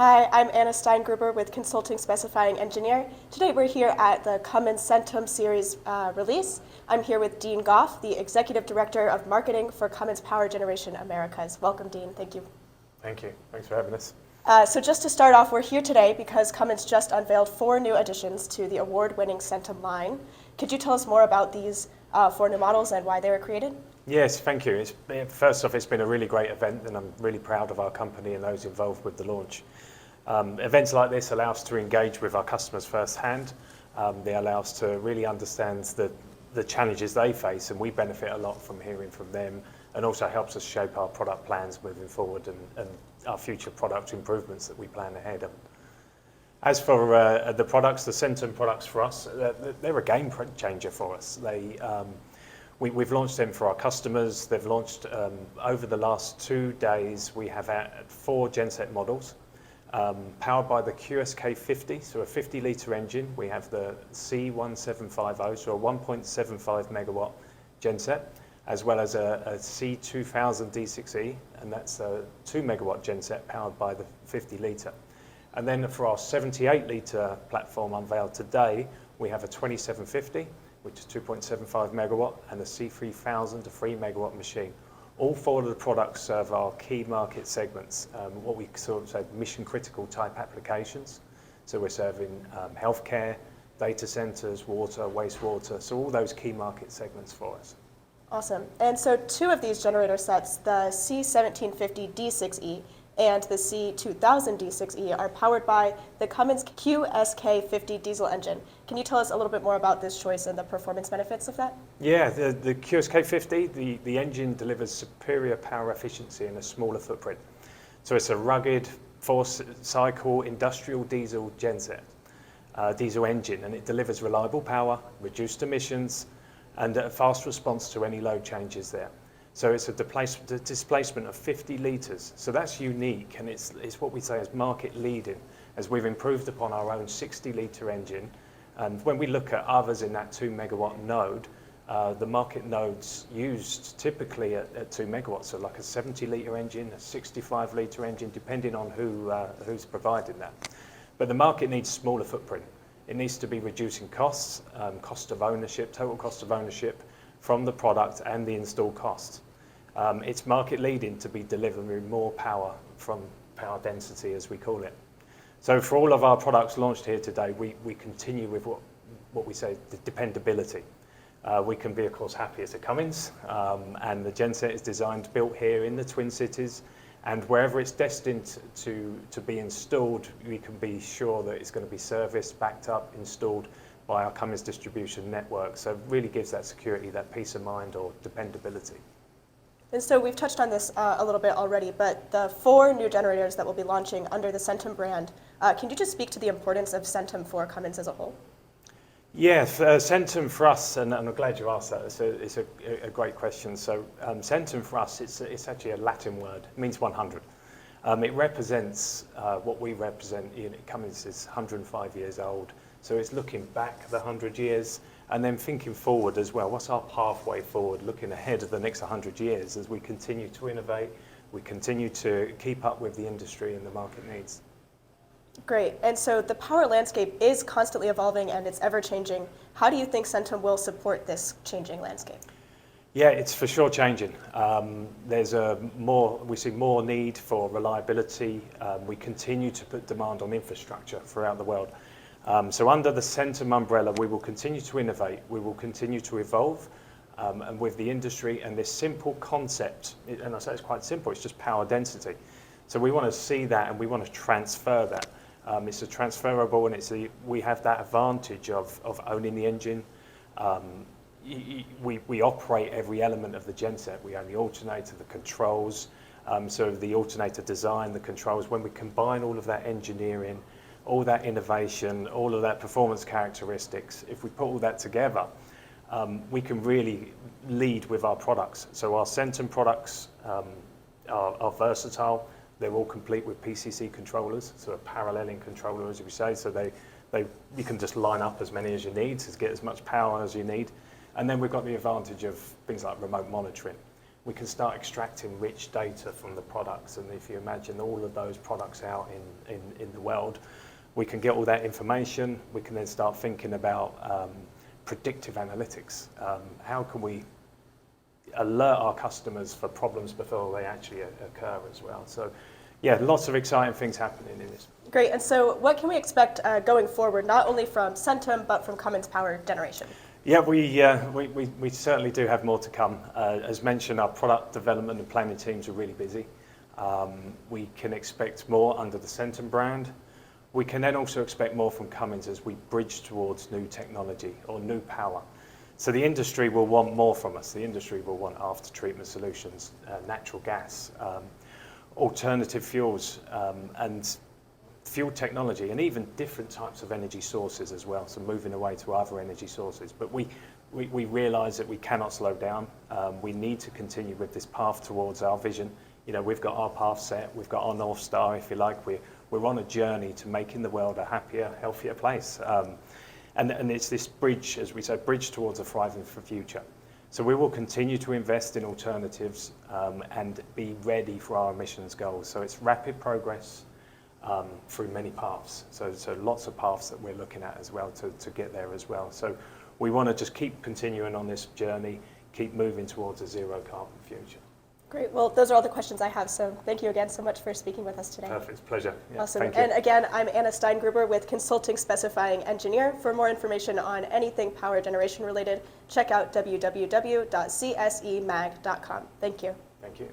Hi, I'm Anna Steingruber with Consulting Specifying Engineer. Today we're here at the Cummins Centum Series release. I'm here with Dean Gough, the Executive Director of Marketing for Cummins Power Generation Americas. Welcome, Dean. Thank you. Thank you. Thanks for having us. So just to start off, we're here today because Cummins just unveiled 4 new additions to the award-winning Centum line. Could you tell us more about these 4 new models and why they were created? Yes, thank you. First off, it's been a really great event, and I'm really proud of our company and those involved with the launch. Events like this allow us to engage with our customers firsthand. They allow us to really understand the challenges they face, and we benefit a lot from hearing from them, and also helps us shape our product plans moving forward and our future product improvements that we plan ahead of. As for the products, the Centum products for us, they're a game changer for us. We've launched them for our customers. They've launched over the last 2 days. We have 4 genset models powered by the QSK50, so a 50-litre engine. We have the C1750, so a 1.75 megawatt genset, as well as a C2000 D6E, and that's a 2 megawatt genset powered by the 50-litre. And then for our 78-litre platform unveiled today, we have a 2750, which is 2.75 megawatt, and a C3000, a 3 megawatt machine. All 4 of the products serve our key market segments, what we sort of say mission critical type applications. So we're serving healthcare, data centers, water, wastewater, so all those key market segments for us. Awesome. And so 2 of these generator sets, the C1750 D6E and the C2000 D6E, are powered by the Cummins QSK50 diesel engine. Can you tell us a little bit more about this choice and the performance benefits of that? Yeah, the QSK50, the engine delivers superior power efficiency in a smaller footprint. So it's a rugged 4-cycle industrial diesel genset, diesel engine, and it delivers reliable power, reduced emissions, and a fast response to any load changes there. So it's a displacement of 50 litres. So that's unique, and it's what we say is market leading, as we've improved upon our own 60-litre engine. And when we look at others in that 2 megawatt node, the market nodes used typically at 2 megawatts, so like a 70-litre engine, a 65-litre engine, depending on who's providing that. But the market needs smaller footprint. It needs to be reducing costs, cost of ownership, total cost of ownership from the product and the installed cost. It's market leading to be delivering more power from power density, as we call it. So for all of our products launched here today, we continue with what we say the dependability. We can be, of course, happy as a Cummins, and the genset is designed, built here in the Twin Cities, and wherever it's destined to be installed, we can be sure that it's going to be serviced, backed up, installed by our Cummins distribution network. So it really gives that security, that peace of mind or dependability. And so we've touched on this a little bit already, but the 4 new generators that will be launching under the Centum brand, can you just speak to the importance of Centum for Cummins as a whole? Yeah, Centum for us, and I'm glad you asked that, it's a great question. So Centum for us, it's actually a Latin word, it means 100. It represents what we represent. Cummins is 105 years old, so it's looking back the 100 years and then thinking forward as well. What's our pathway forward, looking ahead of the next 100 years as we continue to innovate, we continue to keep up with the industry and the market needs. Great. And so the power landscape is constantly evolving and it's ever changing. How do you think Centum will support this changing landscape? Yeah, it's for sure changing. We see more need for reliability. We continue to put demand on infrastructure throughout the world. So under the Centum umbrella, we will continue to innovate. We will continue to evolve, and with the industry and this simple concept, and I say it's quite simple, it's just power density. So we want to see that and we want to transfer that. It's a transferable, and we have that advantage of owning the engine. We operate every element of the genset. We own the alternator, the controls, so the alternator design, the controls. When we combine all of that engineering, all that innovation, all of that performance characteristics, if we put all that together, we can really lead with our products. So our Centum products are versatile. They're all complete with PCC controllers, so a paralleling controller, as we say. So you can just line up as many as you need to get as much power as you need. And then we've got the advantage of things like remote monitoring. we can start extracting rich data from the products. And if you imagine all of those products out in the world, we can get all that information. We can then start thinking about predictive analytics. How can we alert our customers for problems before they actually occur as well? So yeah, lots of exciting things happening in this. Great. And so what can we expect going forward, not only from Centum, but from Cummins Power Generation? Yeah, we certainly do have more to come. As mentioned, our product development and planning teams are really busy. We can expect more under the Centum brand. We can then also expect more from Cummins as we bridge towards new technology or new power. So the industry will want more from us. The industry will want after-treatment solutions, natural gas, alternative fuels, and fuel technology, and even different types of energy sources as well, so moving away to other energy sources. But we realise that we cannot slow down. We need to continue with this path towards our vision. You know, we've got our path set, we've got our North Star, if you like. We're on a journey to making the world a happier, healthier place. And it's this bridge, as we said, bridge towards a thriving future. So we will continue to invest in alternatives and be ready for our emissions goals. So it's rapid progress through many paths. So lots of paths that we're looking at as well to get there as well. So we want to just keep continuing on this journey, keep moving towards a zero carbon future. Great. Well, those are all the questions I have. So thank you again so much for speaking with us today. Perfect. Pleasure. Yeah, awesome. Thank you. And again, I'm Anna Steingruber with Consulting Specifying Engineer. For more information on anything power generation related, check out www.csemag.com. Thank you. Thank you.